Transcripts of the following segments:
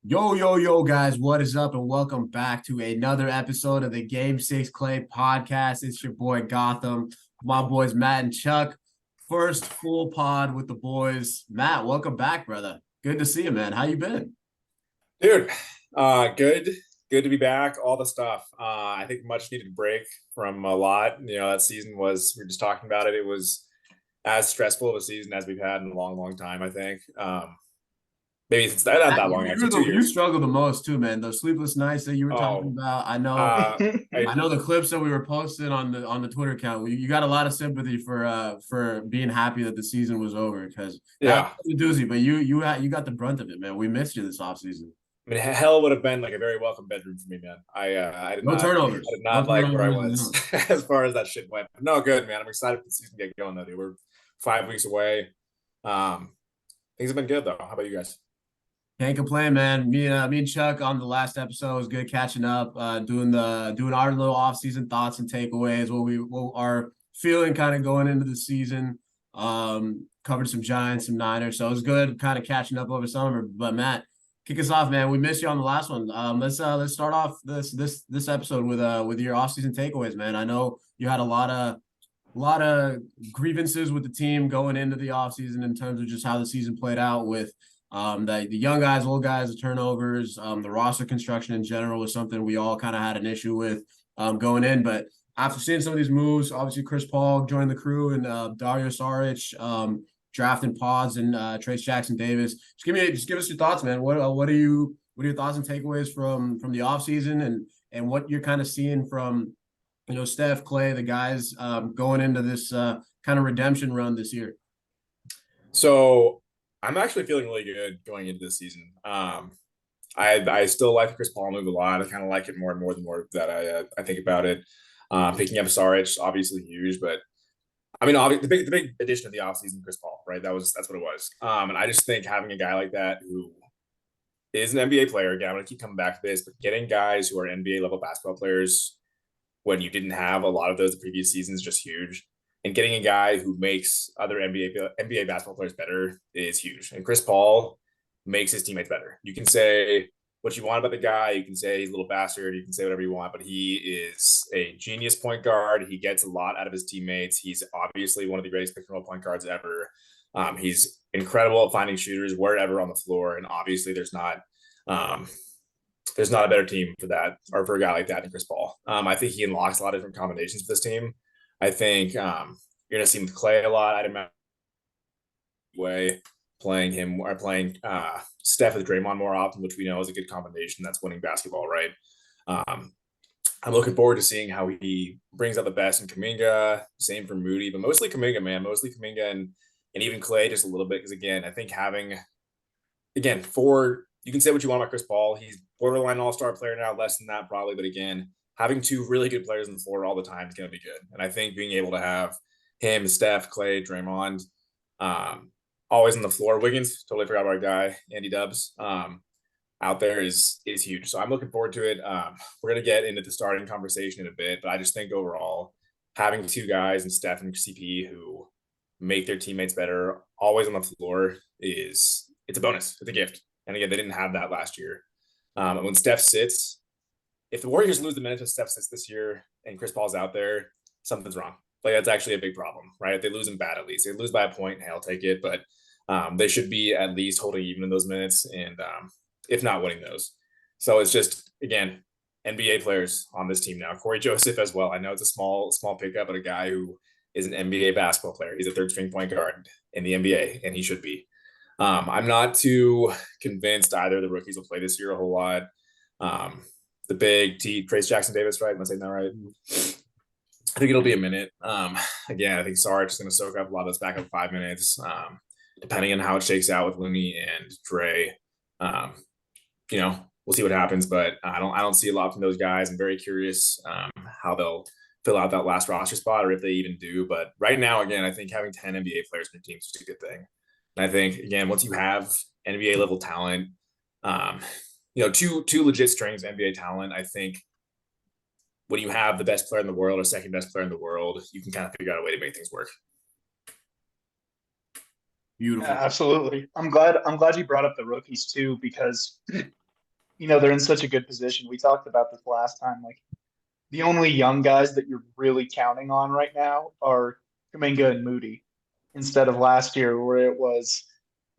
Yo, yo, yo, guys, what is up? And welcome back to another episode of the Game 6 Clay podcast. It's your boy Gautam, my boys Matt and Chuck. First full pod with the boys. Matt, welcome back, brother. Good to see you, man. How you been? Dude, good. Good to be back. All the stuff. I think much needed break from a lot. That season was, we were just talking about it. It was as stressful of a season as we've had in a long, long time, I think. Maybe it's not Matt, that long, actually, 2 years. you struggle the most too, man. Those sleepless nights that you were talking Oh, about. I know uh, I I, know the clips that we were posting on the Twitter account. You got a lot of sympathy for being happy that the season was over because that yeah. was a doozy. But you got the brunt of it, man. We missed you this offseason. I mean, hell would have been like a very welcome bedroom for me, man. No I turnovers. did No not like where I turnovers. was No. as far as that shit went. No, good, man. I'm excited for the season to get going, though, dude. We're 5 weeks away. Um, things have been good, though. How about you guys? Can't complain, man. Me and Chuck on the last episode was good catching up, doing our little off-season thoughts and takeaways, what are feeling kind of going into the season. Covered some Giants, some Niners, so it was good kind of catching up over summer. But Matt, kick us off, man. We missed you on the last one. Let's start off this episode with your off-season takeaways, man. I know you had a lot of grievances with the team going into the offseason in terms of just how the season played out with the young guys, old guys, the turnovers, the roster construction in general was something we all kind of had an issue with going in. But after seeing some of these moves, obviously Chris Paul joined the crew and Dario Saric drafting Pods and Trace Jackson Davis. Just give us your thoughts, man. What are your thoughts and takeaways from the offseason and what you're kind of seeing from Steph, Klay, the guys going into this kind of redemption run this year? So I'm actually feeling really good going into this season. I still like the Chris Paul move a lot. I kind of like it more and more the more that I think about it. Picking up Saric, obviously huge, but I mean, the big addition of the offseason, Chris Paul, right? That's what it was. And I just think having a guy like that who is an NBA player, again, I'm gonna keep coming back to this, but getting guys who are NBA level basketball players when you didn't have a lot of those the previous seasons just huge. And getting a guy who makes other NBA basketball players better is huge. And Chris Paul makes his teammates better. You can say what you want about the guy. You can say he's a little bastard. You can say whatever you want, but he is a genius point guard. He gets a lot out of his teammates. He's obviously one of the greatest pick and roll point guards ever. He's incredible at finding shooters wherever on the floor. And obviously um, there's not a better team for that or for a guy like that than Chris Paul. I think he unlocks a lot of different combinations for this team. I think you're going to see him with Klay a lot. I'd imagine way playing him or playing Steph with Draymond more often, which we know is a good combination that's winning basketball, right? Um, I'm looking forward to seeing how he brings out the best in Kuminga. Same for Moody, but mostly Kuminga, man. Mostly Kuminga and even Klay just a little bit. Because again, I think having for you can say what you want about Chris Paul. He's borderline all-star player now, less than that probably. But again, having two really good players on the floor all the time is going to be good. And I think being able to have him, Steph, Klay, Draymond, always on the floor. Wiggins, totally forgot about a guy, Andy Dubs, out there is huge. So I'm looking forward to it. We're gonna get into the starting conversation in a bit, but I just think overall having two guys and Steph and CP who make their teammates better, always on the floor, it's a bonus. It's a gift. And again, they didn't have that last year. And when Steph sits, if the Warriors lose the minutes of Steph sits this year and Chris Paul's out there, something's wrong. Like that's actually a big problem, right? If they lose him bad, at least they lose by a point, hey, I'll take it. But they should be at least holding even in those minutes, and if not winning those. So it's just again NBA players on this team now. Corey Joseph as well. I know it's a small pickup, but a guy who is an NBA basketball player. He's a third string point guard in the NBA, and he should be. I'm not too convinced either the rookies will play this year a whole lot. The big T, Trace Jackson Davis, right? Am I saying that right? I think it'll be a minute. Again, I think Sarge is going to soak up a lot of those backup 5 minutes, depending on how it shakes out with Looney and Dre. Um, we'll see what happens, but I don't see a lot from those guys. I'm very curious how they'll fill out that last roster spot or if they even do. But right now, again, I think having 10 NBA players in your team is just a good thing. And I think again, once you have NBA level talent, um, two legit strings NBA talent, I think when you have the best player in the world or second best player in the world, you can kind of figure out a way to make things work. Beautiful. Yeah, absolutely. I'm glad you brought up the rookies too, because they're in such a good position. We talked about this last time. Like the only young guys that you're really counting on right now are Kuminga and Moody instead of last year where it was,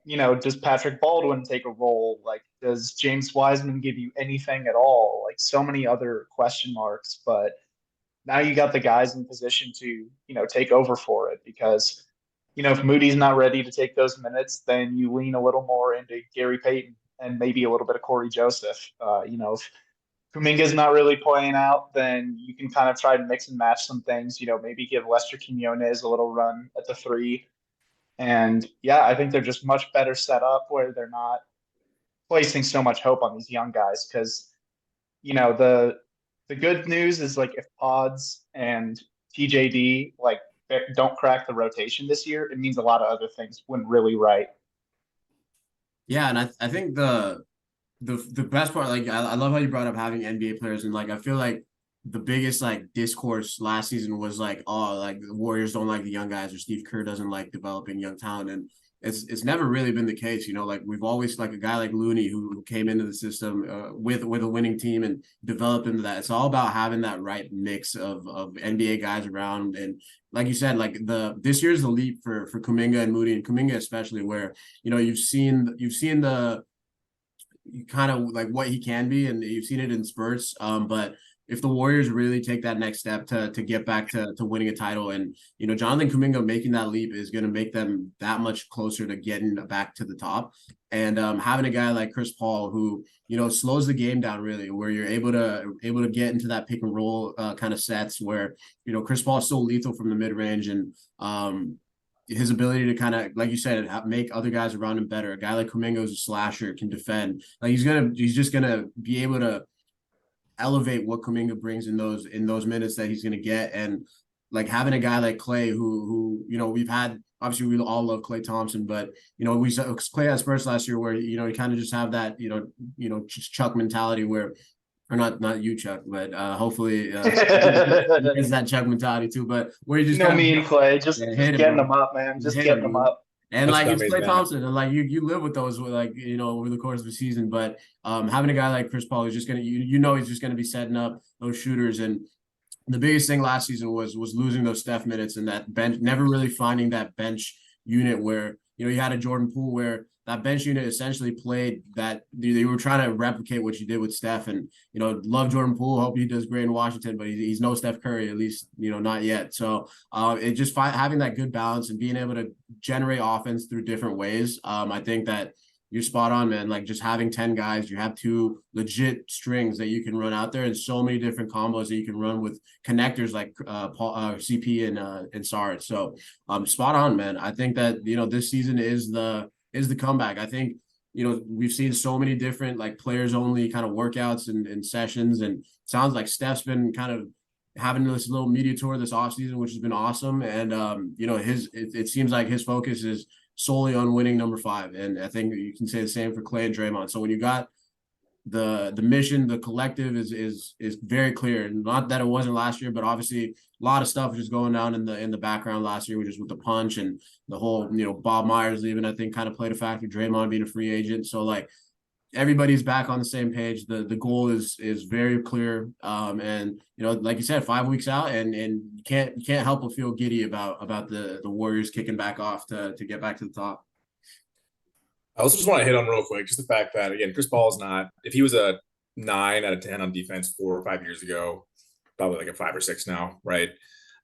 does Patrick Baldwin take a role? Like, does James Wiseman give you anything at all? Like, so many other question marks. But now you got the guys in position to, take over for it because, if Moody's not ready to take those minutes, then you lean a little more into Gary Payton and maybe a little bit of Corey Joseph. If Kuminga's not really playing out, then you can kind of try to mix and match some things. Maybe give Lester Quinones a little run at the three. And yeah, I think they're just much better set up where they're not placing so much hope on these young guys because the good news is like if Pods and TJD like don't crack the rotation this year, it means a lot of other things went really right. Yeah, and I think the best part, like I love how you brought up having NBA players, and like I feel like the biggest like discourse last season was like, oh, like the Warriors don't like the young guys, or Steve Kerr doesn't like developing young talent, and it's never really been the case. Like we've always, like a guy like Looney who came into the system with a winning team and developed into that. It's all about having that right mix of NBA guys around, and like you said, like this year's the leap for Kuminga and Moody, and Kuminga especially, where you've seen the kind of like what he can be, and you've seen it in spurts. But if the Warriors really take that next step to get back to winning a title, and Jonathan Kuminga making that leap is going to make them that much closer to getting back to the top. And having a guy like Chris Paul who slows the game down really, where you're able to get into that pick and roll kind of sets where Chris Paul is so lethal from the mid range, and his ability to kind of, like you said, make other guys around him better. A guy like Kuminga is a slasher, can defend. Like he's just gonna be able to elevate what Kuminga brings in those minutes that he's gonna get. And like having a guy like Klay who we've had, obviously we all love Klay Thompson, but we saw Klay at Spurs last year where you kind of just have that Chuck mentality where, or not you, Chuck, but hopefully is that Chuck mentality too. But where you just Me and Klay, just hit getting bro. them up, man. Just Hit getting him, them up. and That's like it's dummies, Klay man. Thompson, and like you live with those like over the course of the season. But having a guy like Chris Paul who's just gonna he's just gonna be setting up those shooters. And the biggest thing last season was losing those Steph minutes and that bench, never really finding that bench unit where you had a Jordan Poole where that bench unit essentially played that they were trying to replicate what you did with Steph. And love Jordan Poole, hope he does great in Washington, but he's no Steph Curry, at least not yet. So it just having that good balance and being able to generate offense through different ways. I think that you're spot on, man. Like just having 10 guys, you have two legit strings that you can run out there, and so many different combos that you can run with connectors like Paul, CP and Sarge. So spot on, man. I think that this season is the comeback. I think we've seen so many different like players only kind of workouts and sessions, and sounds like Steph's been kind of having this little media tour this offseason, which has been awesome. And it seems like his focus is solely on winning number 5. And I think you can say the same for Klay and Draymond. So when you got the mission, the collective is very clear. Not that it wasn't last year, but obviously a lot of stuff was just going down in the background last year, which is with the punch and the whole, Bob Myers leaving, I think kind of played a factor, Draymond being a free agent. So like everybody's back on the same page. The goal is very clear. And like you said, 5 weeks out, and you can't help but feel giddy about the Warriors kicking back off to get back to the top. I also just want to hit on real quick just the fact that, again, Chris Paul is not, if he was a 9 out of 10 on defense 4 or 5 years ago, probably like a 5 or 6 now, right?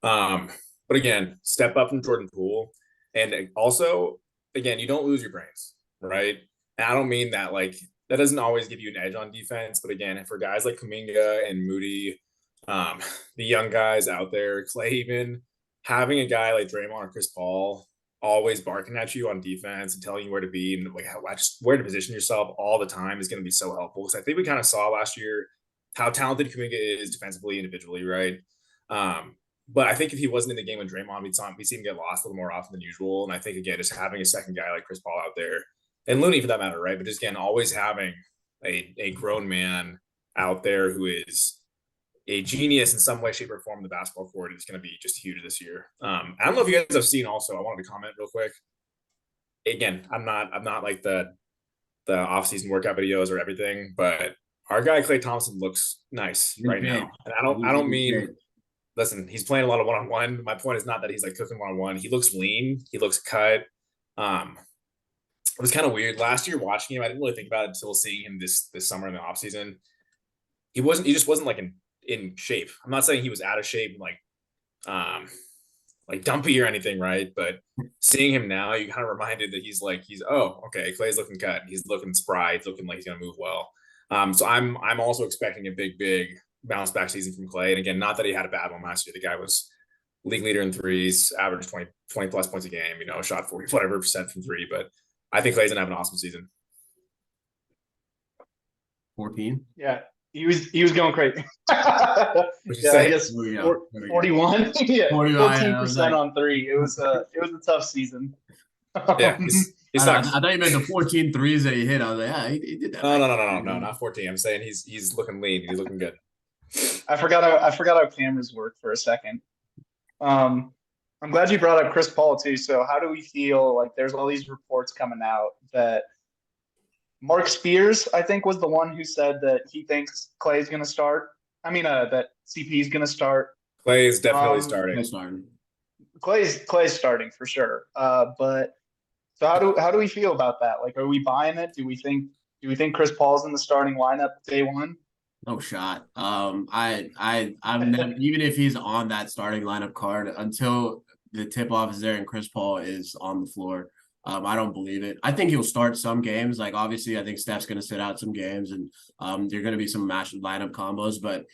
But again, step up from Jordan Poole. And also, again, you don't lose your brains, right? And I don't mean that like that doesn't always give you an edge on defense, but again, for guys like Kuminga and Moody, the young guys out there, Klay, even having a guy like Draymond or Chris Paul always barking at you on defense and telling you where to be and like just where to position yourself all the time is going to be so helpful. Because I think we kind of saw last year how talented Kuminga is defensively, individually, right? But I think if he wasn't in the game with Draymond, we'd see him get lost a little more often than usual. And I think, again, just having a second guy like Chris Paul out there, and Looney for that matter, right? But just, again, always having a grown man out there who is a genius in some way, shape, or form in the basketball court is going to be just huge this year. I don't know if you guys have seen also, I wanted to comment real quick. Again, I'm not like the off-season workout videos or everything, but our guy Klay Thompson looks nice right now. And I don't mean listen, he's playing a lot of one-on-one. My point is not that he's like cooking one-on-one. He looks lean, he looks cut. It was kind of weird. Last year watching him, I didn't really think about it until seeing him this summer in the offseason. He just wasn't like in shape. I'm not saying he was out of shape, like dumpy or anything, right? But seeing him now, you kind of reminded that he's oh, okay, Klay's looking cut, he's looking spry, he's looking like he's gonna move well. So I'm also expecting a big bounce back season from Klay. And again, not that he had a bad one last year. The guy was league leader in threes, averaged 20 plus points a game, shot 40 whatever percent from three. But I think Klay's gonna have an awesome season. 14. Yeah, he was going crazy. I guess 41. Yeah, 14% on three. It was a tough season. Yeah, he sucks. I thought you meant the 14 threes that he hit. I was like, yeah, he did that. No, not 14. I'm saying he's looking lean. He's looking good. I forgot how cameras work for a second. I'm glad you brought up Chris Paul too. So how do we feel? Like there's all these reports coming out that Mark Spears, I think, was the one who said that he thinks Klay's going to start. I mean, that CP is going to start. Klay is definitely starting. Klay's starting for sure. But so how do we feel about that? Like, are we buying it? Do we think Chris Paul's in the starting lineup day one? No shot. I've never, even if he's on that starting lineup card until the tip off is there and Chris Paul is on the floor. I don't believe it. I think he'll start some games. Like obviously, I think Steph's going to sit out some games, and there are going to be some match lineup combos. But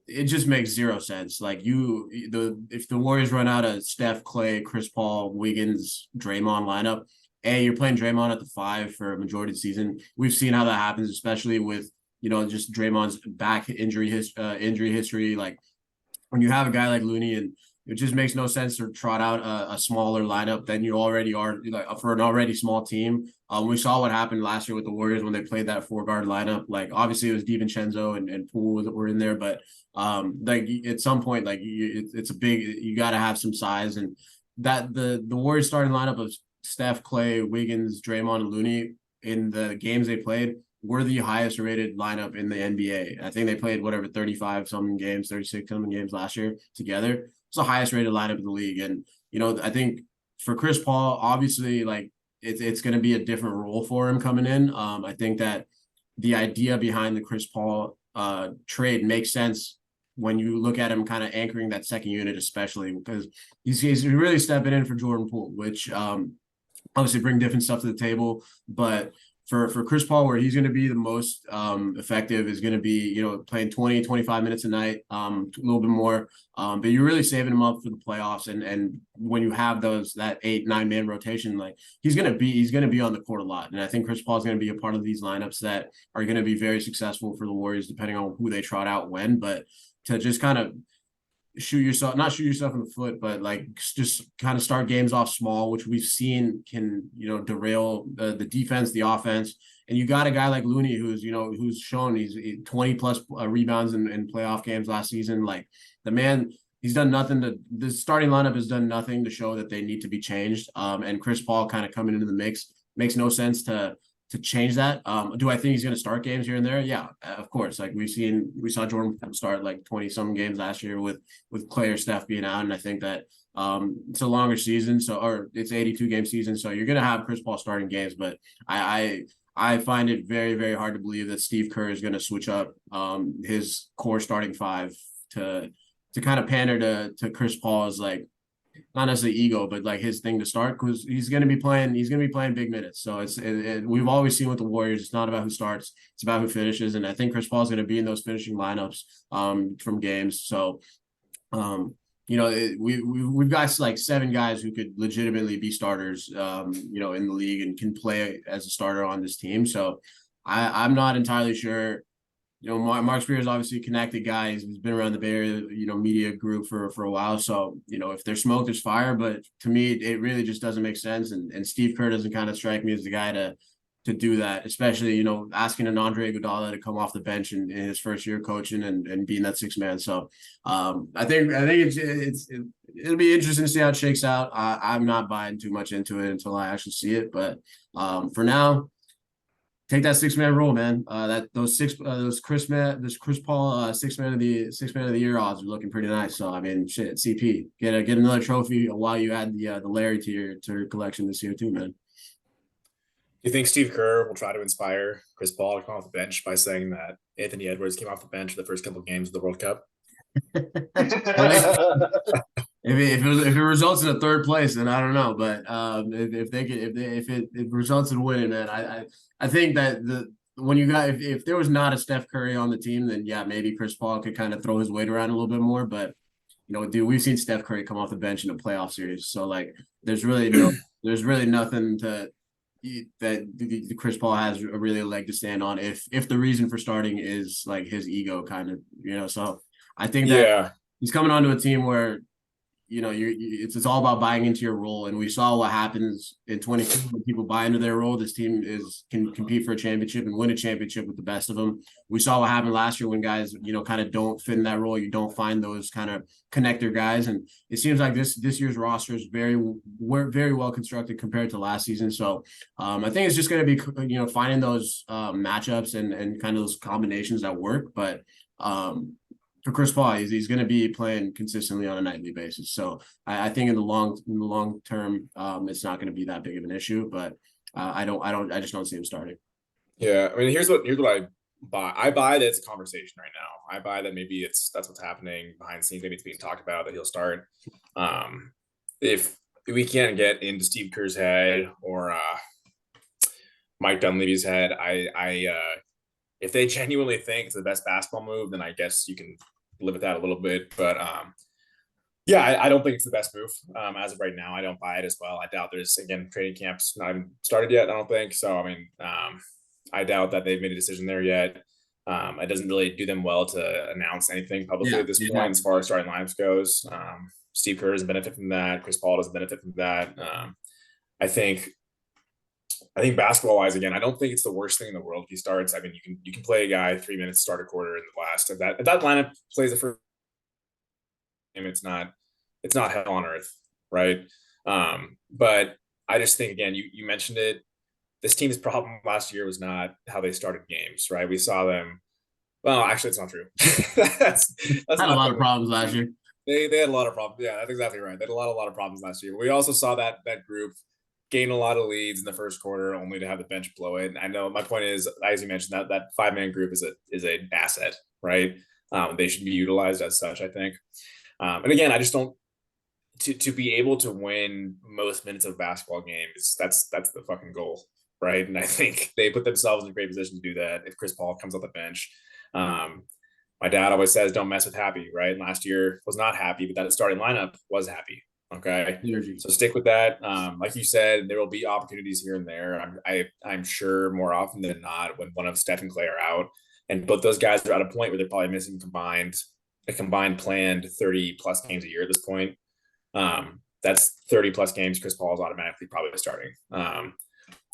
it just makes zero sense. Like if the Warriors run out of Steph, Klay, Chris Paul, Wiggins, Draymond lineup, you're playing Draymond at the 5 for a majority of the season. We've seen how that happens, especially with just Draymond's back injury history. Like when you have a guy like Looney, and it just makes no sense to trot out a smaller lineup than you already are, like for an already small team. We saw what happened last year with the Warriors when they played that 4-guard lineup. Like obviously it was DiVincenzo and Poole that were in there, but like at some point, like it's a big, you got to have some size, and that the Warriors starting lineup of Steph, Klay, Wiggins, Draymond, and Looney in the games they played were the highest rated lineup in the NBA. I think they played 36 something games last year together. It's the highest rated lineup in the league. And, I think for Chris Paul, obviously, like it's going to be a different role for him coming in. I think that the idea behind the Chris Paul trade makes sense when you look at him kind of anchoring that second unit, especially because he's really stepping in for Jordan Poole, which obviously bring different stuff to the table. But for Chris Paul, where he's going to be the most effective is going to be, playing 20, 25 minutes a night, a little bit more. But you're really saving him up for the playoffs. And when you have that 8-9 man rotation, like he's going to be on the court a lot. And I think Chris Paul is going to be a part of these lineups that are going to be very successful for the Warriors, depending on who they trot out when. But to just kind of not shoot yourself in the foot, but like just kind of start games off small, which we've seen can, derail the defense, the offense. And you got a guy like Looney who's shown he's 20 plus rebounds in playoff games last season. Like the man, he's done nothing the starting lineup has done nothing to show that they need to be changed. And Chris Paul kind of coming into the mix makes no sense to change that. Do I think he's going to start games here and there? Yeah, of course. Like we saw Jordan start like 20 some games last year with Klay or Steph being out. And I think that it's a longer season. Or it's 82 game season. So you're going to have Chris Paul starting games, but I find it very, very hard to believe that Steve Kerr is going to switch up his core starting 5 to kind of pander to Chris Paul's, like, not necessarily ego, but like his thing to start, because he's going to be playing big minutes. So we've always seen with the Warriors, it's not about who starts, it's about who finishes. And I think Chris Paul is going to be in those finishing lineups from games. So, we've got like 7 guys who could legitimately be starters, in the league and can play as a starter on this team. So I'm not entirely sure. Mark Spears is obviously a connected guy. He's been around the Bay Area, media group for a while. So, if there's smoke, there's fire. But to me, it really just doesn't make sense. And Steve Kerr doesn't kind of strike me as the guy to do that, especially, asking an Andre Iguodala to come off the bench in his first year coaching and being that 6th man. So I think it'll be interesting to see how it shakes out. I'm not buying too much into it until I actually see it. But for now, Take that 6-man rule, man. Those Chris Paul 6-man of the year odds are looking pretty nice. So I mean, shit, CP get another trophy while you add the Larry to your collection this year too, man. Do you think Steve Kerr will try to inspire Chris Paul to come off the bench by saying that Anthony Edwards came off the bench for the first couple of games of the World Cup? If it results in a third place, then I don't know. But if it results in winning, man, I think that if there was not a Steph Curry on the team, then yeah, maybe Chris Paul could kind of throw his weight around a little bit more. But dude, we've seen Steph Curry come off the bench in a playoff series, so like, there's really nothing that Chris Paul has really a leg to stand on if the reason for starting is like his ego, kind of. So I think that he's coming onto a team where it's all about buying into your role, and we saw what happens in 22 when people buy into their role. This team can compete for a championship and win a championship with the best of them. We saw what happened last year when guys kind of don't fit in that role. You don't find those kind of connector guys, and it seems like this year's roster is very well constructed compared to last season. So I think it's just going to be finding those matchups and kind of those combinations that work, but for Chris Paul, he's going to be playing consistently on a nightly basis. So I think in the long term, it's not going to be that big of an issue. But I just don't see him starting. Yeah, I mean, here's what I buy. I buy that it's a conversation right now. I buy that maybe that's what's happening behind the scenes. Maybe it's being talked about that he'll start. If we can't get into Steve Kerr's head or Mike Dunleavy's head, if they genuinely think it's the best basketball move, then I guess you can live with that a little bit. But yeah, I don't think it's the best move as of right now. I don't buy it as well. I doubt there's, again, training camps not even started yet, I don't think. So, I mean, I doubt that they've made a decision there yet. It doesn't really do them well to announce anything publicly at this point as far as starting lineups goes. Steve Kerr doesn't benefit from that. Chris Paul doesn't benefit from that. I think basketball-wise, again, I don't think it's the worst thing in the world if he starts. I mean, you can play a guy 3 minutes, start a quarter in the last. If that lineup plays the first game, it's not hell on earth, right? But I just think, again, you mentioned it. This team's problem last year was not how they started games, right? We saw them. Well, actually, it's not true. that's had a lot of problems last year. They had a lot of problems. Yeah, that's exactly right. They had a lot of problems last year. We also saw that group gain a lot of leads in the first quarter, only to have the bench blow it. And I know my point is, as you mentioned, that 5-man group is an asset, right? They should be utilized as such, I think. And again, I just don't to be able to win most minutes of a basketball game that's the fucking goal, right? And I think they put themselves in a great position to do that if Chris Paul comes off the bench. My dad always says, "Don't mess with happy," right? Last year was not happy, but that starting lineup was happy. Okay, so stick with that. Like you said, there will be opportunities here and there. I'm sure more often than not when one of Steph and Klay are out, and both those guys are at a point where they're probably missing a combined planned 30 plus games a year at this point. That's 30 plus games. Chris Paul is automatically probably starting.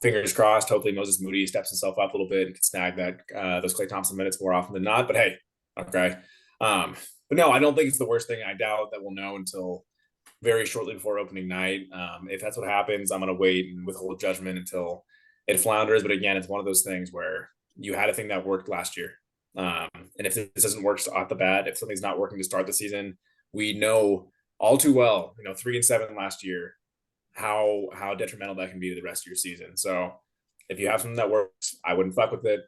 Fingers crossed. Hopefully Moses Moody steps himself up a little bit and can snag those Klay Thompson minutes more often than not. But hey, okay. But no, I don't think it's the worst thing. I doubt that we'll know until very shortly before opening night. If that's what happens, I'm going to wait and withhold judgment until it flounders. But again, it's one of those things where you had a thing that worked last year. And if this doesn't work off the bat, if something's not working to start the season, we know all too well, 3-7 last year, how detrimental that can be to the rest of your season. So if you have something that works, I wouldn't fuck with it.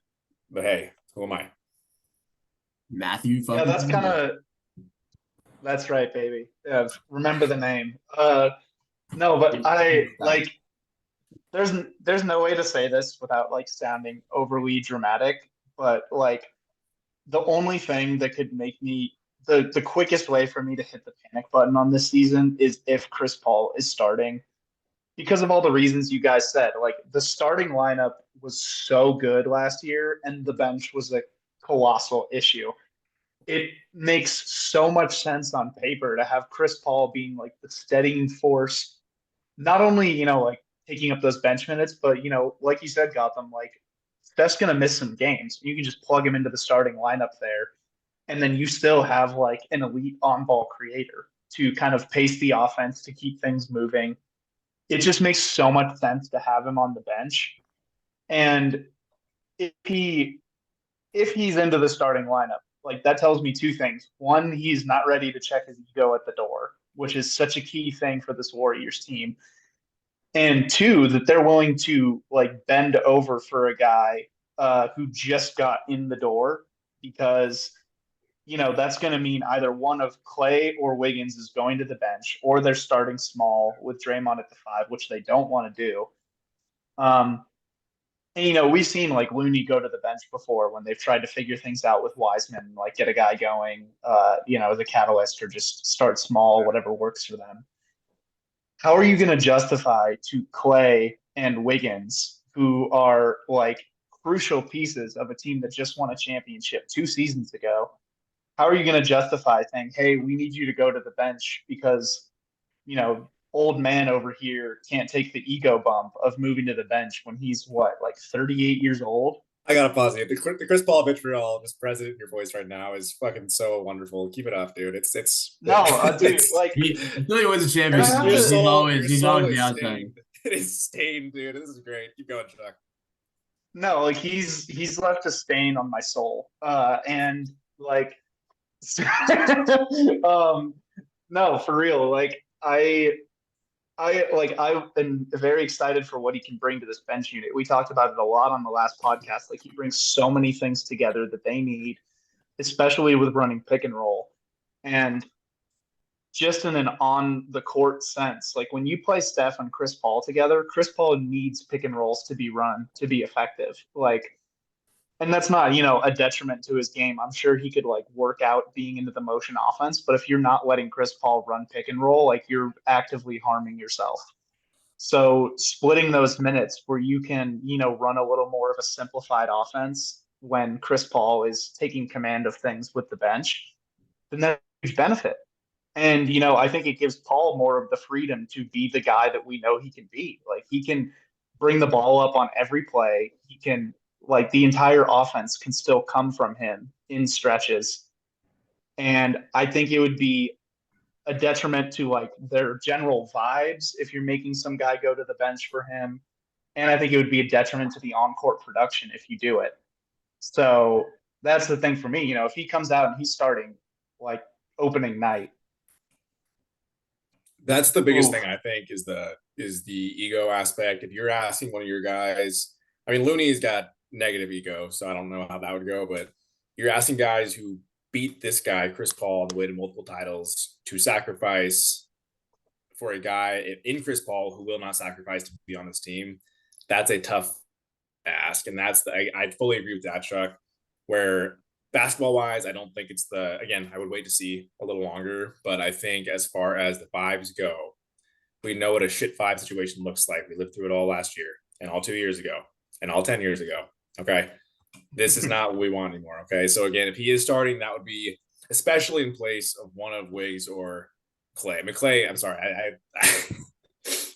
But hey, who am I? Matthew. Yeah, that's right, baby. Yeah, remember the name. No, but I like. There's no way to say this without like sounding overly dramatic, but like the only thing that could make me the quickest way for me to hit the panic button on this season is if Chris Paul is starting, because of all the reasons you guys said. Like the starting lineup was so good last year, and the bench was a colossal issue. It makes so much sense on paper to have Chris Paul being like the steadying force, not only, like taking up those bench minutes, but, like you said, Gautam, like Steph's going to miss some games. You can just plug him into the starting lineup there. And then you still have like an elite on-ball creator to kind of pace the offense, to keep things moving. It just makes so much sense to have him on the bench. And if he's into the starting lineup, like that tells me two things. One, he's not ready to check his ego at the door, which is such a key thing for this Warriors team. And two, that they're willing to like bend over for a guy who just got in the door because that's going to mean either one of Klay or Wiggins is going to the bench, or they're starting small with Draymond at the 5, which they don't want to do. And we've seen like Looney go to the bench before when they've tried to figure things out with Wiseman, like get a guy going, as a catalyst, or just start small, whatever works for them. How are you going to justify to Klay and Wiggins, who are like crucial pieces of a team that just won a championship 2 seasons ago? How are you going to justify saying, hey, we need you to go to the bench because, old man over here can't take the ego bump of moving to the bench when he's like 38 years old? I gotta pause you. The Chris Paul vitriol, just present in your voice right now, is fucking so wonderful. Keep it up, dude. It's no, dude. Like until he wins a championship, he's always the outside. It is stained, dude. This is great. Keep going, Chuck. No, like he's left a stain on my soul, and like, no, for real. Like I've been very excited for what he can bring to this bench unit. We talked about it a lot on the last podcast. Like he brings so many things together that they need, especially with running pick and roll. And just in an on the court sense, like when you play Steph and Chris Paul together, Chris Paul needs pick and rolls to be run to be effective. And that's not, a detriment to his game. I'm sure he could like work out being into the motion offense, but if you're not letting Chris Paul run pick and roll, like you're actively harming yourself. So splitting those minutes where you can, run a little more of a simplified offense when Chris Paul is taking command of things with the bench, then that's a huge benefit. And, I think it gives Paul more of the freedom to be the guy that we know he can be. Like he can bring the ball up on every play. He can, like the entire offense can still come from him in stretches. And I think it would be a detriment to like their general vibes if you're making some guy go to the bench for him. And I think it would be a detriment to the on-court production if you do it. So that's the thing for me. If he comes out and he's starting like opening night. That's the biggest thing I think is the ego aspect. If you're asking one of your guys, I mean, Looney's got negative ego, so I don't know how that would go, but you're asking guys who beat this guy, Chris Paul, on the way to multiple titles to sacrifice for a guy in Chris Paul who will not sacrifice to be on this team. That's a tough ask. And I fully agree with that, Chuck, where basketball wise, I don't think it's again, I would wait to see a little longer, but I think as far as the vibes go, we know what a shit 5 situation looks like. We lived through it all last year and all 2 years ago and all 10 years ago. Okay. This is not what we want anymore. Okay. So again, if he is starting, that would be especially in place of one of Wiggs or Klay. I mean, Klay, I'm sorry.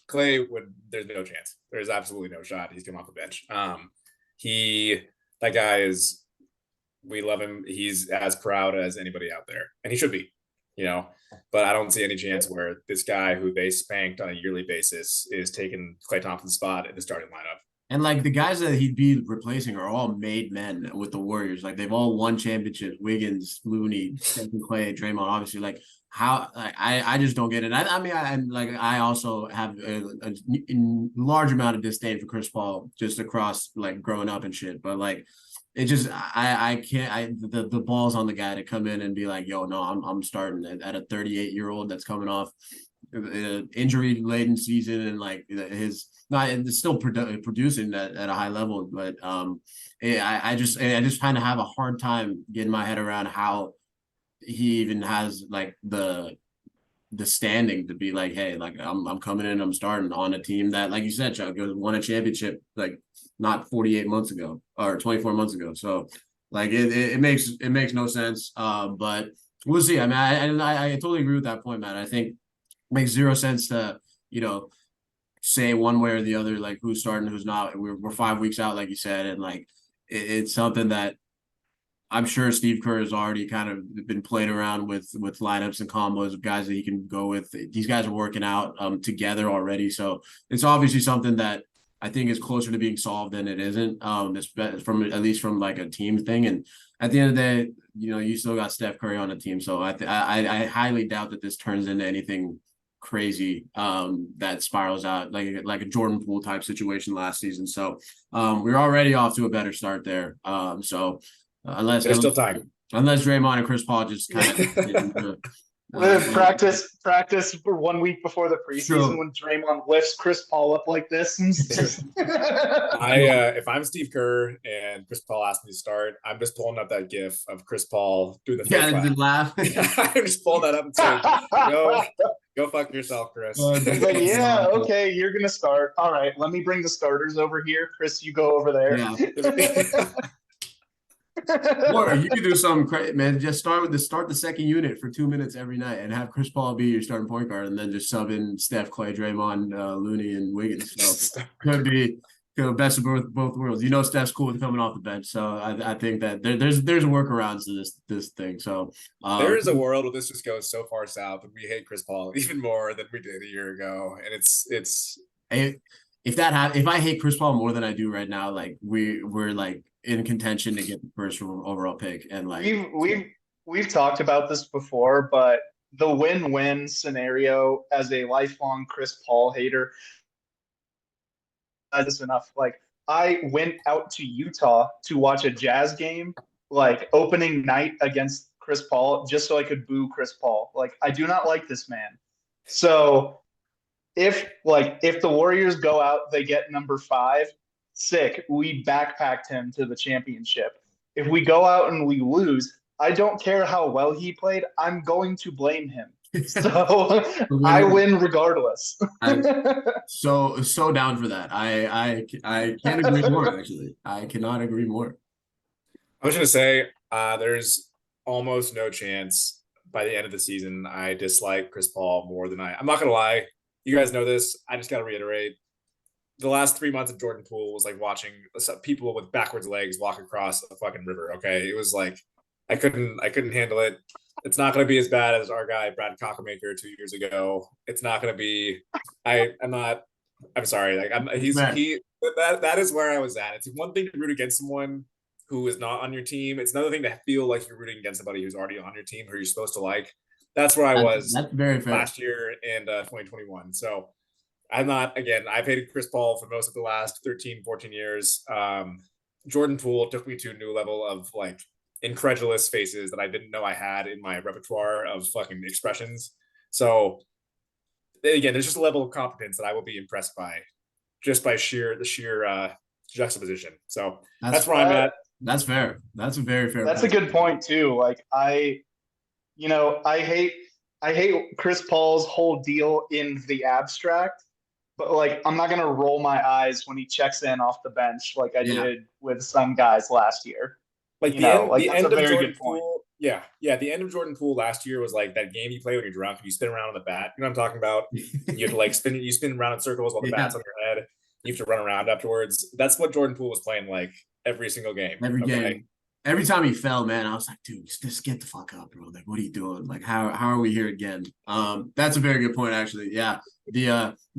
Klay there's no chance. There's absolutely no shot. He's come off the bench. That guy is, we love him. He's as proud as anybody out there, and he should be, but I don't see any chance where this guy who they spanked on a yearly basis is taking Klay Thompson's spot in the starting lineup. And like the guys that he'd be replacing are all made men with the Warriors. Like they've all won championships. Wiggins, Looney, Stephen Klay, Draymond. Obviously, like how I just don't get it. I also have a large amount of disdain for Chris Paul just across like growing up and shit. But like it just I can't. The ball's on the guy to come in and be like, yo, no, I'm starting at a 38-year-old that's coming off injury laden season and like it's still producing at a high level, but I just kind of have a hard time getting my head around how he even has like the standing to be like, hey, like I'm coming in, I'm starting on a team that, like you said, Chuck, won a championship like not 48 months ago or 24 months ago. So like it makes no sense. But we'll see. I mean, I totally agree with that point, Matt. I think makes zero sense to, say one way or the other, like who's starting, who's not. We're 5 weeks out, like you said, and like it's something that I'm sure Steve Kerr has already kind of been playing around with lineups and combos of guys that he can go with. These guys are working out together already, so it's obviously something that I think is closer to being solved than it isn't. From at least from like a team thing. And at the end of the day, you still got Steph Curry on the team. So I highly doubt that this turns into anything crazy that spirals out like a Jordan Poole type situation last season. So we're already off to a better start there. So unless There's still time. Unless Draymond and Chris Paul just kind of practice for 1 week before the preseason when Draymond lifts Chris Paul up like this. And just... If I'm Steve Kerr and Chris Paul asks me to start, I'm just pulling up that GIF of Chris Paul doing the laugh. I'm just pulling that up and saying, go fuck yourself, Chris. Like, yeah, okay, you're gonna start. All right, let me bring the starters over here. Chris, you go over there. Yeah. Or you could do something crazy, man. Just start the second unit for 2 minutes every night and have Chris Paul be your starting point guard, and then just sub in Steph, Klay, Draymond, Looney, and Wiggins. So could be best of both worlds. Steph's cool with coming off the bench, so I think that there's workarounds to this thing. So there is a world where this just goes so far south, and we hate Chris Paul even more than we did a year ago, and it's. If I hate Chris Paul more than I do right now, like we're like in contention to get the first overall pick, and like we've talked about this before, but the win-win scenario as a lifelong Chris Paul hater is enough. Like, I went out to Utah to watch a Jazz game, like opening night against Chris Paul, just so I could boo Chris Paul. Like, I do not like this man. So if the Warriors go out, they get number 5, sick. We backpacked him to the championship. If we go out and we lose, I don't care how well he played. I'm going to blame him. So I win regardless. I'm so down for that. I can't agree more. Actually, I cannot agree more. I was going to say, there's almost no chance by the end of the season I dislike Chris Paul more than I'm not going to lie. You guys know this. I just got to reiterate. The last 3 months of Jordan Poole was like watching people with backwards legs walk across a fucking river. Okay. It was like, I couldn't handle it. It's not going to be as bad as our guy, Brad Cockamaker 2 years ago. It's not going to be, I'm sorry. Like that is where I was at. It's one thing to root against someone who is not on your team. It's another thing to feel like you're rooting against somebody who's already on your team, who you're supposed to like. That's where I was very fair. Last year and 2021. So I've hated Chris Paul for most of the last 13, 14 years. Jordan Poole took me to a new level of like incredulous faces that I didn't know I had in my repertoire of fucking expressions. So again, there's just a level of competence that I will be impressed by just by the sheer juxtaposition. So that's where I'm at. That's fair. That's a very fair That's point. A good point too. Like I hate Chris Paul's whole deal in the abstract, but like I'm not gonna roll my eyes when he checks in off the bench like I did with some guys last year. Like the end of Jordan Poole. Yeah. The end of Jordan Poole last year was like that game you play when you're drunk and you spin around on the bat. You know what I'm talking about? You have to like spin around in circles while the bat's on your head. You have to run around afterwards. That's what Jordan Poole was playing like every single game. Game. Every time he fell, man, I was like, dude, just get the fuck up, bro. Like, what are you doing? Like, how are we here again? That's a very good point, actually. Yeah. We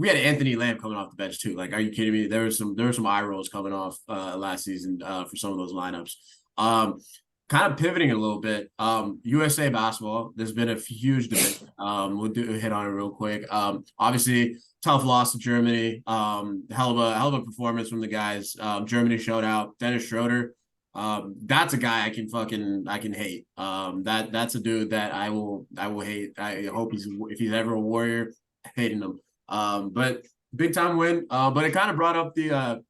had Anthony Lamb coming off the bench too. Like, are you kidding me? There were some eye rolls coming off last season for some of those lineups. Kind of pivoting a little bit. USA basketball, there's been a huge debate. We'll hit on it real quick. Obviously, tough loss to Germany. Hell of a performance from the guys. Germany showed out. Dennis Schroeder. That's a guy I can hate. That's a dude that I will hate. I hope if he's ever a Warrior, hating him. But big time win. But it kind of brought up an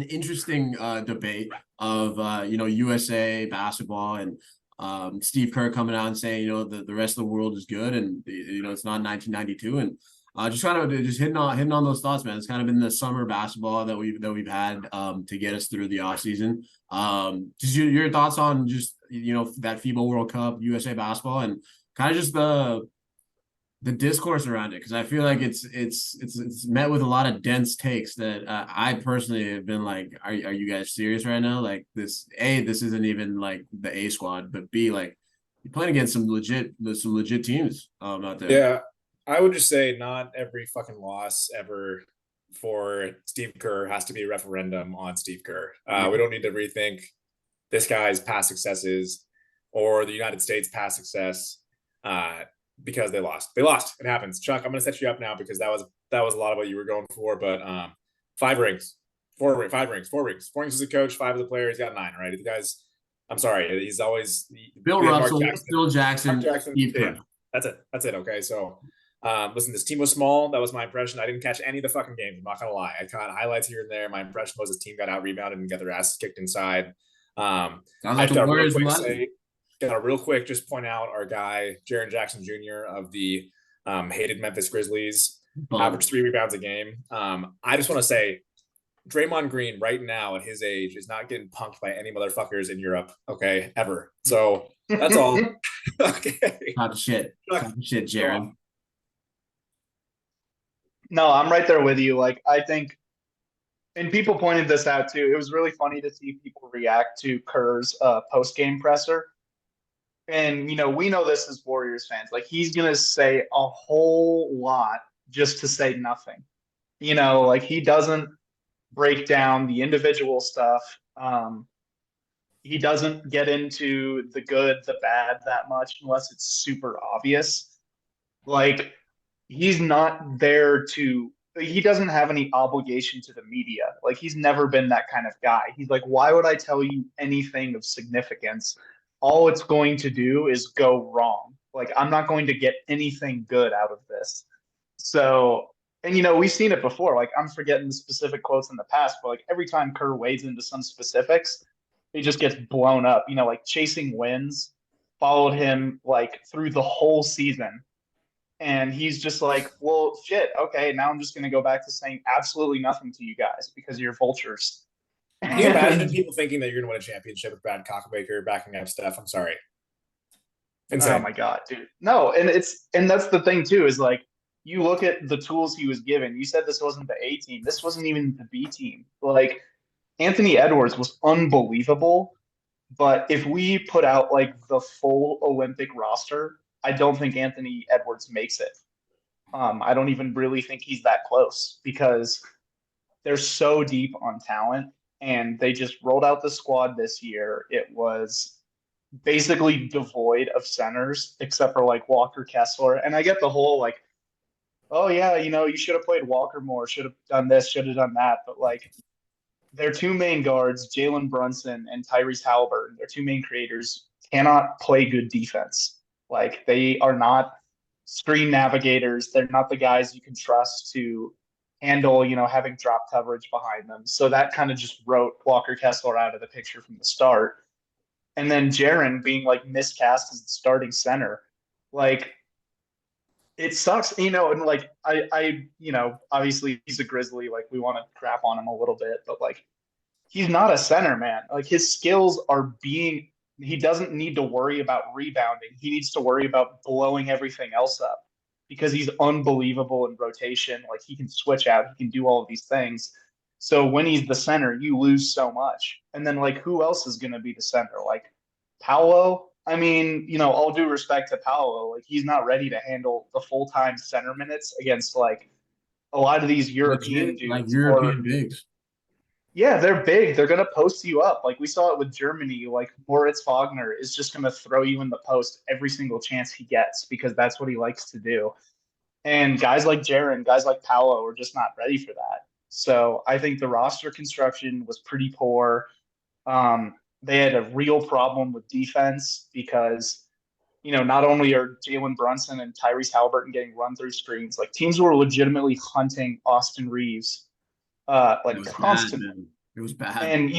interesting debate of USA basketball and Steve Kerr coming out and saying the rest of the world is good and it's not 1992 and just kind of hitting on those thoughts, man. It's kind of been the summer basketball that we've had to get us through the off season. Just your thoughts on just that FIBA World Cup, USA basketball, and kind of just the discourse around it, because I feel like it's met with a lot of dense takes that I personally have been like, are you guys serious right now? Like this isn't even like the A squad, but B, like you're playing against some legit teams out there. Yeah. I would just say not every fucking loss ever for Steve Kerr has to be a referendum on Steve Kerr. We don't need to rethink this guy's past successes or the United States past success because they lost. They lost. It happens. Chuck, I'm going to set you up now because that was a lot of what you were going for. But 5 rings, 4 rings, 5 rings, 4 rings. 4 rings as a coach, 5 as a player. He's got 9, right? The guy's, I'm sorry, he's always Bill Russell, Phil Jackson, Steve Kerr. That's it. Okay, so listen, this team was small. That was my impression. I didn't catch any of the fucking games. I'm not gonna lie. I caught highlights here and there. My impression was this team got out rebounded and got their asses kicked inside. Sounds like the Warriors gotta real quick just point out our guy Jaren Jackson Jr. of the hated Memphis Grizzlies, averaged 3 rebounds a game. I just want to say, Draymond Green right now at his age is not getting punked by any motherfuckers in Europe, okay, ever. So that's all. Okay. Talk shit, Jaren. No, I'm right there with you. Like, I think, and people pointed this out too. It was really funny to see people react to Kerr's post-game presser. And, we know this as Warriors fans. Like, he's going to say a whole lot just to say nothing. Like, he doesn't break down the individual stuff. He doesn't get into the good, the bad that much unless it's super obvious. Like, he's not there he doesn't have any obligation to the media. Like, he's never been that kind of guy. He's like, why would I tell you anything of significance? All it's going to do is go wrong. Like, I'm not going to get anything good out of this. So, and we've seen it before. Like, I'm forgetting the specific quotes in the past, but like every time Kerr wades into some specifics, he just gets blown up. Like Chasing Wins followed him like through the whole season. And he's just like, well, shit, okay, now I'm just going to go back to saying absolutely nothing to you guys because you're vultures. Can you imagine people thinking that you're going to win a championship with Brad Cockbaker backing up Steph? I'm sorry. Insane. Oh, my God, dude. No, and that's the thing, too, is like, you look at the tools he was given. You said this wasn't the A team. This wasn't even the B team. Like, Anthony Edwards was unbelievable. But if we put out like the full Olympic roster, I don't think Anthony Edwards makes it. I don't even really think he's that close because they're so deep on talent, and they just rolled out the squad this year. It was basically devoid of centers except for like Walker Kessler. And I get the whole like, oh yeah, you should have played Walker more, should have done this, should have done that. But like, their 2 main guards, Jalen Brunson and Tyrese Halliburton, their 2 main creators, cannot play good defense. Like, they are not screen navigators. They're not the guys you can trust to handle, having drop coverage behind them. So that kind of just wrote Walker Kessler out of the picture from the start. And then Jaren being like miscast as the starting center. Like, it sucks, and like I obviously he's a Grizzly, like we want to crap on him a little bit, but like he's not a center, man. Like, his skills are he doesn't need to worry about rebounding. He needs to worry about blowing everything else up because he's unbelievable in rotation. Like, he can switch out, he can do all of these things. So when he's the center, you lose so much. And then like, who else is going to be the center? Like Paolo? I mean, all due respect to Paolo, like, he's not ready to handle the full-time center minutes against like a lot of these European dudes. Like European bigs. Yeah, they're big. They're going to post you up. Like, we saw it with Germany. Like, Moritz Wagner is just going to throw you in the post every single chance he gets because that's what he likes to do. And guys like Jaren, guys like Paolo are just not ready for that. So I think the roster construction was pretty poor. They had a real problem with defense because, not only are Jalen Brunson and Tyrese Halliburton getting run through screens, like teams were legitimately hunting Austin Reeves, like constantly. It was bad. And,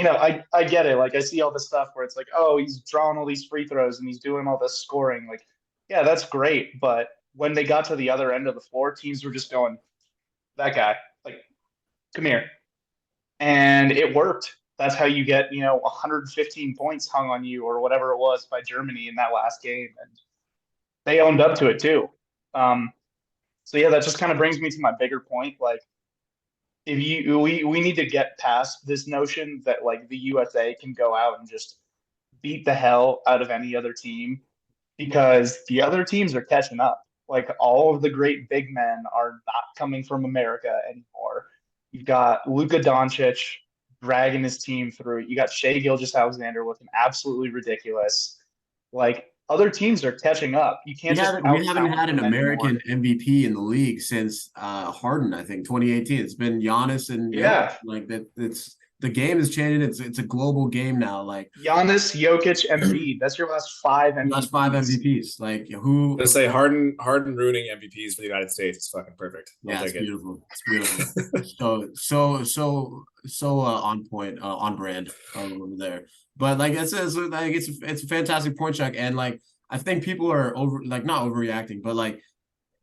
I get it. Like, I see all the stuff where it's like, oh, he's drawing all these free throws and he's doing all this scoring. Like, yeah, that's great. But when they got to the other end of the floor, teams were just going, that guy, like, come here. And it worked. That's how you get, 115 points hung on you or whatever it was by Germany in that last game. And they owned up to it too. So yeah, that just kind of brings me to my bigger point. Like, we need to get past this notion that like the USA can go out and just beat the hell out of any other team because the other teams are catching up. Like, all of the great big men are not coming from America anymore. You've got Luka Doncic dragging his team through. You got Shea Gilgeous-Alexander looking absolutely ridiculous. Like other teams are catching up. You can't just We haven't out-talent had an them anymore. American MVP in the league since Harden, I think 2018. It's been Giannis and Jokic. Yeah, Like that. It's the game is changing. It's a global game now. Like Giannis, Jokic, Embiid. That's your last five last five MVPs. MVPs. Like who? Let's say Harden ruining MVPs for the United States is fucking perfect. Yeah, it's beautiful. It's beautiful. So on point, on brand over there. But like it's a fantastic point, Chuck. And like I think people are not overreacting, but like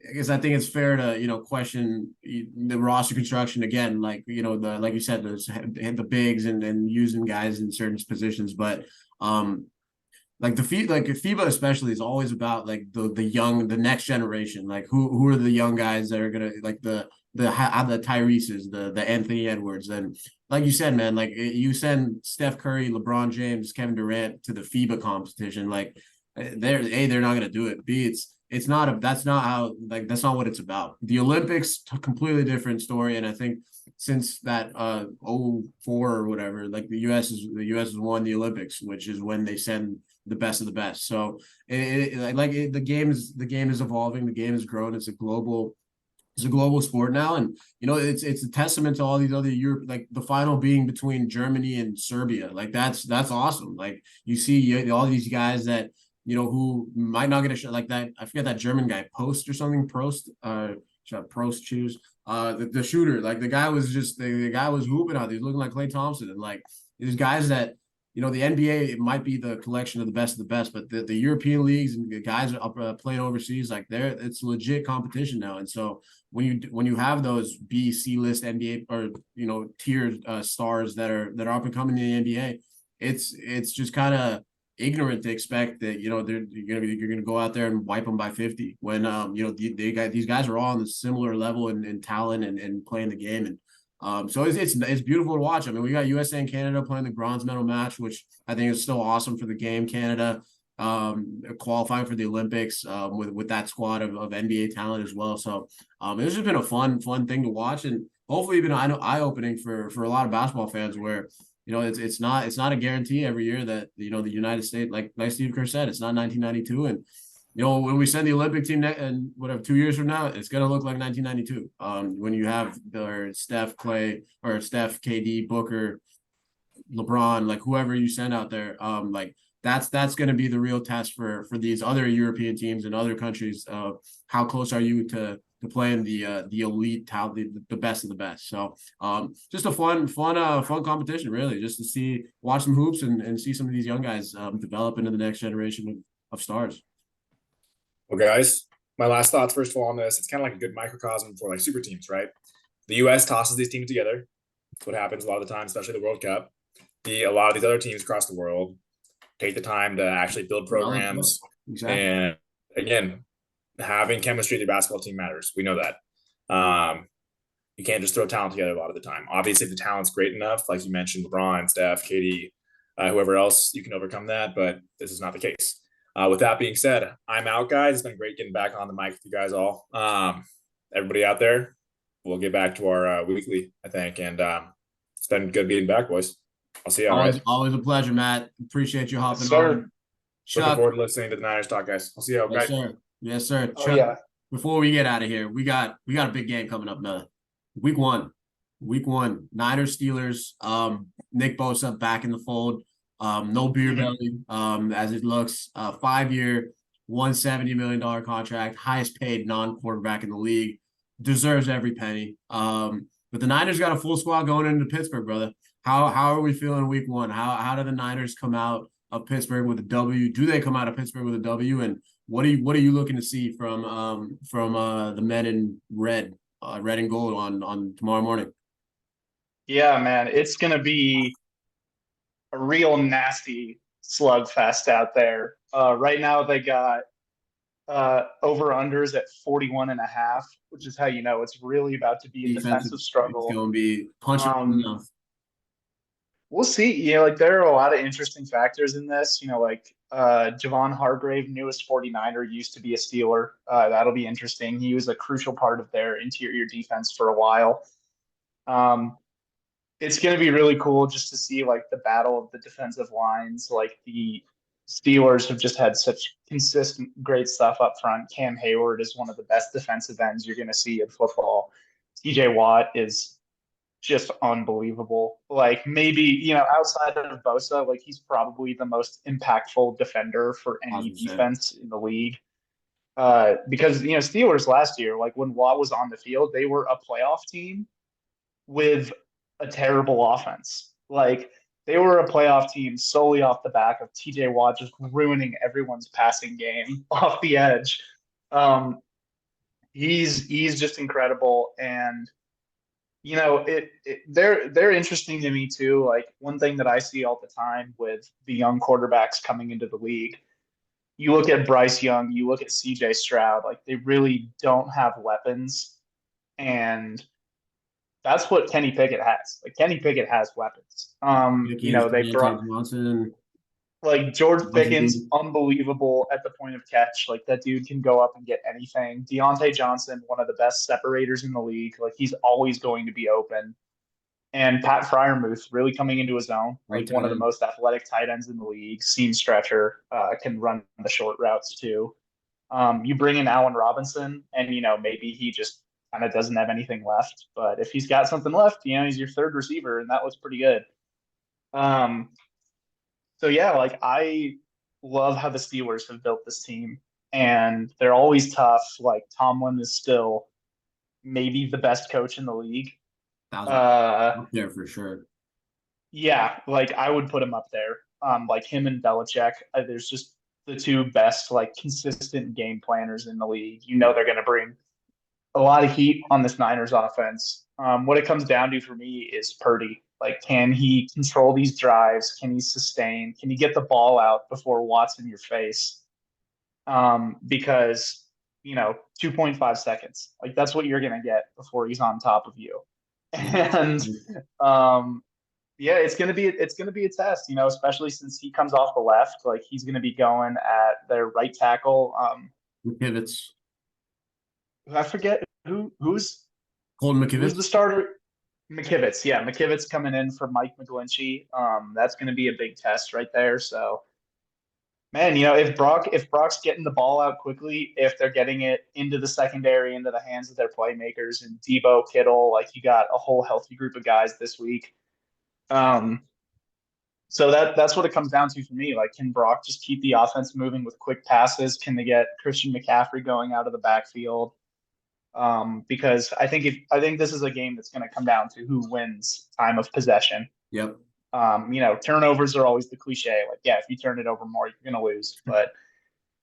I guess I think it's fair to question the roster construction again. Like like you said, there's the bigs and using guys in certain positions, but like FIBA especially is always about like the next generation. Like who are the young guys that are gonna like the Tyrese's, the Anthony Edwards, and like you said, man, like you send Steph Curry, LeBron James, Kevin Durant to the FIBA competition, like they're not gonna do it. B, it's not that's not how like that's not what it's about. The Olympics, completely different story, and I think since that 04 or whatever, like the US has won the Olympics, which is when they send the best of the best. So the game is evolving. The game is growing. It's a global sport now, and it's a testament to all these other Europe. Like the final being between Germany and Serbia. Like that's awesome. Like you see all these guys that who might not get a shot like that. I forget that German guy, Post or something. Prost choose. The shooter, like the guy was hooping out. He's looking like Klay Thompson, and like these guys that the NBA, it might be the collection of the best, but the European leagues and the guys are playing overseas, like it's legit competition now. And so when you have those B, C list NBA or tier stars that are up and coming in the NBA, it's just kind of ignorant to expect that you're gonna go out there and wipe them by 50 when these guys are all on the similar level in talent and playing the game. And so it's beautiful to watch. I mean, we got USA and Canada playing the bronze medal match, which I think is still awesome for the game. Canada qualifying for the Olympics with that squad of NBA talent as well. So it's just been a fun thing to watch, and hopefully even eye-opening for a lot of basketball fans where it's not a guarantee every year that the United States, like Steve Kerr said, it's not 1992, and when we send the Olympic team and whatever 2 years from now, it's gonna look like 1992. When you have Steph, Klay, or Steph, KD, Booker, LeBron, like whoever you send out there, like that's going to be the real test for these other European teams and other countries. How close are you to playing the elite talent, the best of the best? So just a fun competition, really, just to watch some hoops and see some of these young guys develop into the next generation of stars. Well, guys, my last thoughts first of all on this, it's kind of like a good microcosm for like super teams, right? The US tosses these teams together. That's what happens a lot of the time, especially the World Cup. A lot of these other teams across the world take the time to actually build programs. Exactly. And again, having chemistry in the basketball team matters. We know that. You can't just throw talent together a lot of the time. Obviously, if the talent's great enough, like you mentioned, LeBron, Steph, KD, whoever else, you can overcome that, but this is not the case. With that being said, I'm out, guys. It's been great getting back on the mic with you guys all. Everybody out there, we'll get back to our weekly, I think, and it's been good being back, boys. I'll see you all right. Always a pleasure, Matt. Appreciate you hopping on. Chuck, looking forward to listening to the Niners talk, guys. I'll see you all right. Yes, sir. Oh, Chuck, yeah. Before we get out of here, we got a big game coming up now. Week one, Niners Steelers. Nick Bosa back in the fold. No beer belly, as it looks. 5-year, $170 million contract, highest paid non-quarterback in the league. Deserves every penny. But the Niners got a full squad going into Pittsburgh, brother. How are we feeling week one? How do the Niners come out of Pittsburgh with a W? Do they come out of Pittsburgh with a W? And what are you looking to see from the men in red and gold on tomorrow morning? Yeah, man, it's gonna be a real nasty slugfest out there. Right now they got over-unders at 41.5, which is how it's really about to be a defensive struggle. It's going to be punching enough. We'll see. There are a lot of interesting factors in this. Javon Hargrave, newest 49er, used to be a Steeler. That'll be interesting. He was a crucial part of their interior defense for a while. It's going to be really cool just to see like the battle of the defensive lines. Like the Steelers have just had such consistent great stuff up front. Cam Hayward is one of the best defensive ends you're going to see in football. TJ Watt is just unbelievable. Like maybe, outside of Bosa, like he's probably the most impactful defender for any 100%. defense in the league. Because Steelers last year, like when Watt was on the field, they were a playoff team with a terrible offense. Like they were a playoff team solely off the back of TJ Watt just ruining everyone's passing game off the edge. Um, he's just incredible, and they're interesting to me too. Like one thing that I see all the time with the young quarterbacks coming into the league, you look at Bryce Young, you look at CJ Stroud, like they really don't have weapons, and that's what Kenny Pickett has. Like Kenny Pickett has weapons. Pickens, They brought Deontay Johnson, like George Pickens, Washington. unbelievable at the point of catch. Like that dude can go up and get anything. Deontay Johnson, one of the best separators in the league. Like he's always going to be open. And Pat Fryermuth really coming into his own, Right like tight one of the end. most athletic tight ends in the league, seam stretcher, can run the short routes too. You bring in Allen Robinson, and maybe he just kind of doesn't have anything left. But if he's got something left, he's your third receiver, and that was pretty good. Um, so yeah, like I love how the Steelers have built this team, and they're always tough. Like Tomlin is still maybe the best coach in the league. 1,000 Uh, up there for sure. yeah, like I would put him up there. Like him and Belichick, there's just the two best like consistent game planners in the league. Yeah. They're going to bring a lot of heat on this Niners offense. What it comes down to for me is Purdy. Like, can he control these drives? Can he sustain? Can he get the ball out before Watt's in your face? Because 2.5 seconds, like that's what you're gonna get before he's on top of you. And yeah, it's gonna be a test, especially since he comes off the left. Like he's gonna be going at their right tackle. McKivitz, I forget Colton who's McKivitz. the starter. McKivitz, yeah, McKivitz coming in for Mike McGlinchey. That's going to be a big test right there. So, man, if Brock's getting the ball out quickly, if they're getting it into the secondary, into the hands of their playmakers, and Debo Kittle, like you got a whole healthy group of guys this week. Um, so that's what it comes down to for me. Like, can Brock just keep the offense moving with quick passes? Can they get Christian McCaffrey going out of the backfield? Because I think this is a game that's going to come down to who wins time of possession. Yep. Turnovers are always the cliche. Like, yeah, if you turn it over more, you're going to lose. But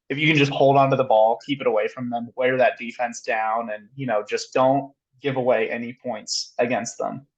if you can just hold on to the ball, keep it away from them, wear that defense down, and just don't give away any points against them,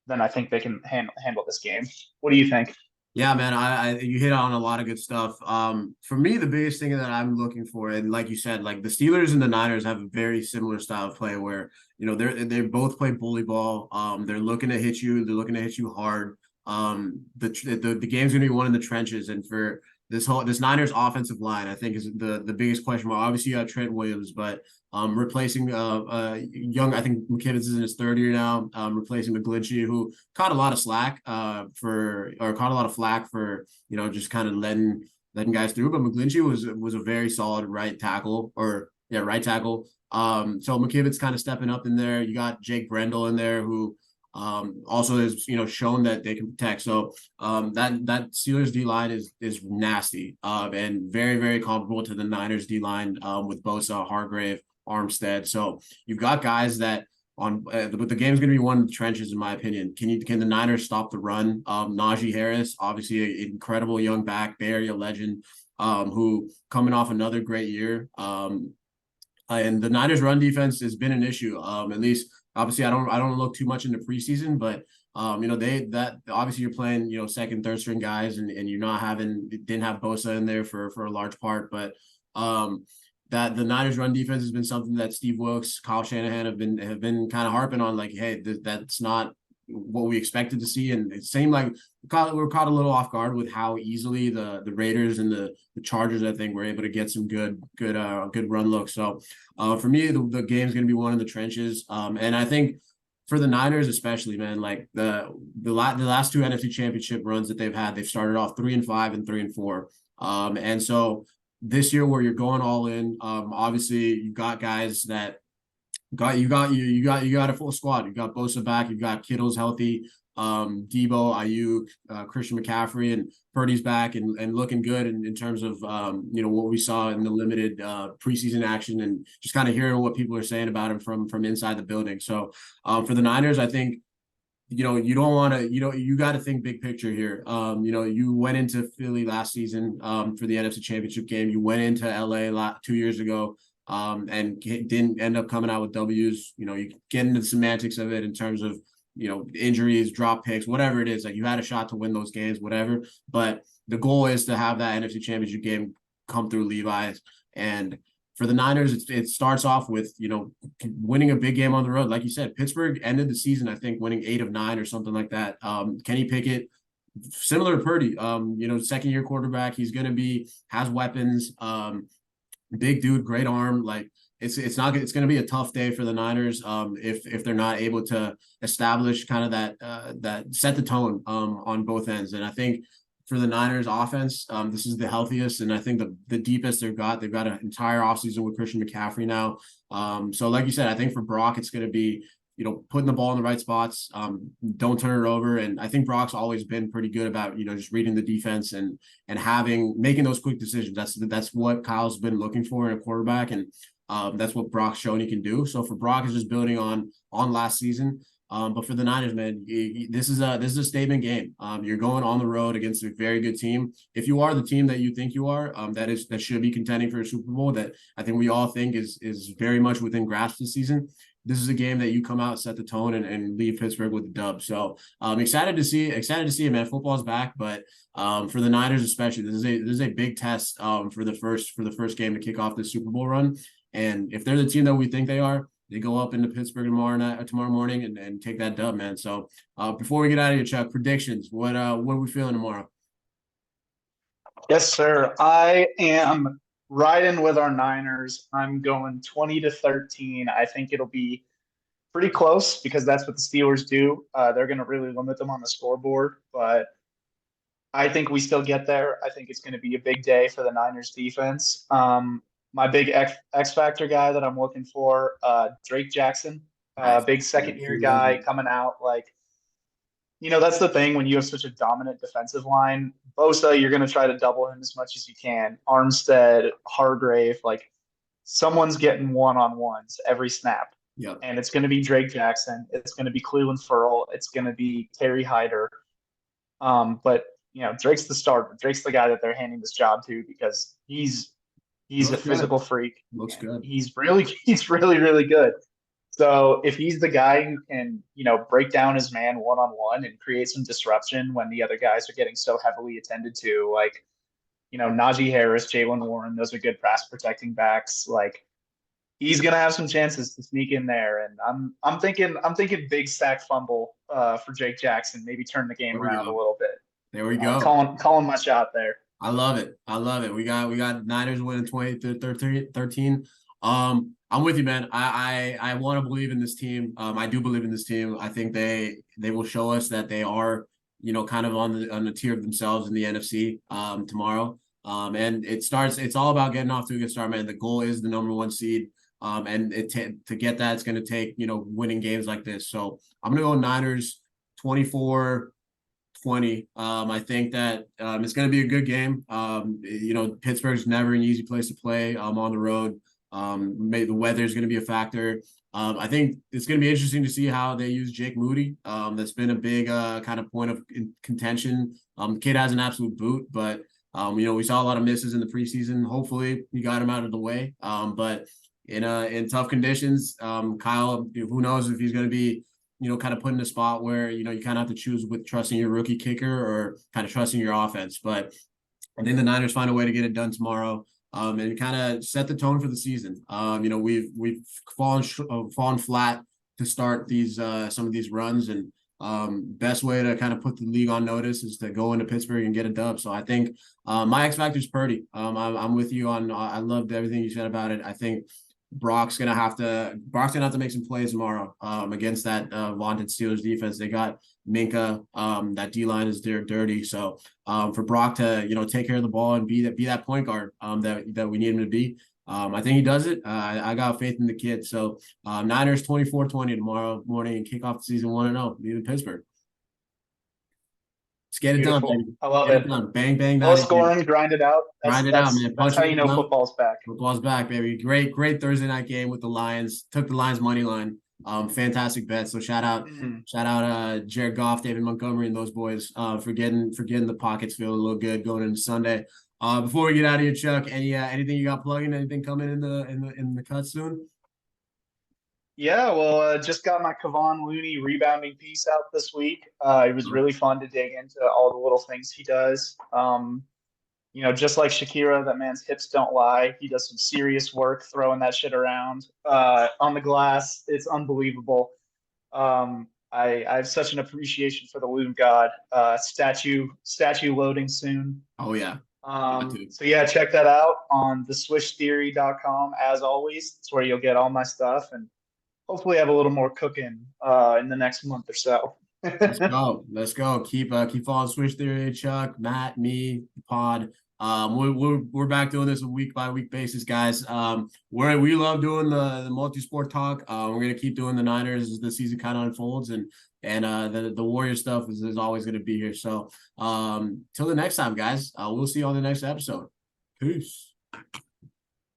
then I think they can handle this game. What do you think? Yeah, man, I you hit on a lot of good stuff. For me, the biggest thing that I'm looking for, and like you said, like the Steelers and the Niners have a very similar style of play where they both play bully ball. They're looking to hit you. They're looking to hit you hard. The game's gonna be one in the trenches, and for this Niners offensive line, I think is the biggest question mark. Obviously, you have Trent Williams, but replacing young, I think McKivitz is in his third year now. Replacing McGlinchey, who caught a lot of slack caught a lot of flack for just kind of letting guys through. But McGlinchey was a very solid right tackle. So McKivitz kind of stepping up in there. You got Jake Brendel in there who also has shown that they can protect. So that Steelers D line is nasty and very, very comparable to the Niners D line with Bosa, Hargrave, Armstead. So you've got guys that but the game's going to be one in the trenches, in my opinion. Can the Niners stop the run? Najee Harris, obviously an incredible young back, Bay Area legend, who coming off another great year. And the Niners run defense has been an issue. At least obviously I don't look too much into preseason, but obviously you're playing, second, third string guys and you're not didn't have Bosa in there for a large part, but that the Niners run defense has been something that Steve Wilkes, Kyle Shanahan have been kind of harping on, like, hey, that's not what we expected to see. And it seemed like we're caught a little off guard with how easily the Raiders and the Chargers, I think, were able to get some good run looks. So for me, the game's going to be one in the trenches. And I think for the Niners, especially, man, like the last two NFC Championship runs that they've had, they've started off 3-5 and 3-4. And so this year where you're going all in, obviously you got guys that you got a full squad. You got Bosa back, you got Kittle's healthy, Debo, Ayuk, Christian McCaffrey, and Purdy's back and looking good in terms of what we saw in the limited preseason action, and just kind of hearing what people are saying about him from inside the building. So for the Niners, I think you don't want to, you got to think big picture here. You went into Philly last season for the NFC Championship game. You went into LA 2 years ago and didn't end up coming out with W's. You get into the semantics of it in terms of injuries, drop picks, whatever it is. Like, you had a shot to win those games, whatever. But the goal is to have that NFC Championship game come through Levi's. And for the Niners, it starts off with, winning a big game on the road. Like you said, Pittsburgh ended the season, I think, winning 8 of 9 or something like that. Kenny Pickett, similar to Purdy, second-year quarterback. He's going to has weapons, big dude, great arm. Like, it's going to be a tough day for the Niners if they're not able to establish kind of that set the tone on both ends. And I think for the Niners offense, this is the healthiest, and I think the deepest they've got an entire offseason with Christian McCaffrey now. So like you said, I think for Brock, it's going to be, putting the ball in the right spots. Don't turn it over. And I think Brock's always been pretty good about, just reading the defense and making those quick decisions. That's what Kyle's been looking for in a quarterback. And that's what Brock's shown he can do. So for Brock, is just building on last season. But for the Niners, man, this is a statement game. You're going on the road against a very good team. If you are the team that you think you are, that should be contending for a Super Bowl, that I think we all think is very much within grasp this season. This is a game that you come out, set the tone, and leave Pittsburgh with a dub. So excited to see it, man. Football's back, but for the Niners especially, this is a big test for the first game to kick off the Super Bowl run. And if they're the team that we think they are, they go up into Pittsburgh tomorrow morning and take that dub, man. So before we get out of here, Chuck, predictions. What are we feeling tomorrow? Yes, sir. I am riding with our Niners. I'm going 20-13. I think it'll be pretty close because that's what the Steelers do. They're going to really limit them on the scoreboard, but I think we still get there. I think it's going to be a big day for the Niners defense. My big X Factor guy that I'm looking for, Drake Jackson, big second-year guy coming out. Like, that's the thing when you have such a dominant defensive line. Bosa, you're going to try to double him as much as you can. Armstead, Hargrave, like, someone's getting one-on-ones every snap. Yep. And it's going to be Drake Jackson. It's going to be Cleveland Ferrell. It's going to be Terry Hyder. But, Drake's the starter. Drake's the guy that they're handing this job to because he's a physical freak. Looks good. He's really, really good. So if he's the guy who can, break down his man one-on-one and create some disruption when the other guys are getting so heavily attended to, like, Najee Harris, Jaylen Warren, those are good pass protecting backs. Like, he's gonna have some chances to sneak in there. And I'm thinking big sack fumble for Jake Jackson, maybe turn the game around a little bit. There we go. Calling my shot there. I love it. We got Niners winning 20-13. I'm with you, man. I want to believe in this team. I do believe in this team. I think they will show us that they are, kind of on the tier of themselves in the NFC tomorrow. And it's all about getting off to a good start, man. The goal is the number 1 seed. And to get that, it's going to take, winning games like this. So I'm going to go Niners 24-20. I think that it's going to be a good game. Pittsburgh's never an easy place to play on the road. The weather is going to be a factor. I think it's going to be interesting to see how they use Jake Moody. That's been a big kind of point of contention. The kid has an absolute boot, but we saw a lot of misses in the preseason. Hopefully, we got him out of the way. But in tough conditions, Kyle, who knows if he's going to be, kind of put in a spot where, you kind of have to choose with trusting your rookie kicker or kind of trusting your offense. But I think the Niners find a way to get it done tomorrow. And kind of set the tone for the season. We've fallen flat to start these some of these runs, and best way to kind of put the league on notice is to go into Pittsburgh and get a dub. So I think my X factor is Purdy. I'm with you on. I loved everything you said about it. I think Brock's gonna have to make some plays tomorrow against that vaunted Steelers defense. They got Minka. That D line is dirty. So for Brock to take care of the ball and be that point guard that we need him to be. I think he does it. I got faith in the kid. So Niners 24-20 tomorrow morning and kick off the season 1-0, leaving Pittsburgh. Let's get it done, Beautiful. baby. I love Get it. it done. Bang, bang, No bang. scoring, grind it out. Grind it out, man. That's Punch how it you know out. football's back. Football's back, baby. Great Thursday night game with the Lions. Took the Lions money line. Fantastic bet. So shout out Jared Goff, David Montgomery, and those boys for getting the pockets feeling a little good going into Sunday. Before we get out of here, Chuck, anything you got plugging? Anything coming in the cut soon? Yeah, well, just got my Kevon Looney rebounding piece out this week. It was really fun to dig into all the little things he does. Just like Shakira, that man's hips don't lie. He does some serious work throwing that shit around on the glass. It's unbelievable. I have such an appreciation for the Loon God. Statue loading soon. Oh yeah. So yeah, check that out on theswishtheory.com. As always, it's where you'll get all my stuff and hopefully have a little more cooking in the next month or so. Let's go. Keep following Swish Theory, Chuck, Matt, me, the pod. We're back doing this a week by week basis, guys. We love doing the multi-sport talk. We're gonna keep doing the Niners as the season kind of unfolds, and the Warrior stuff is always gonna be here. So till the next time, guys. We'll see you on the next episode. Peace.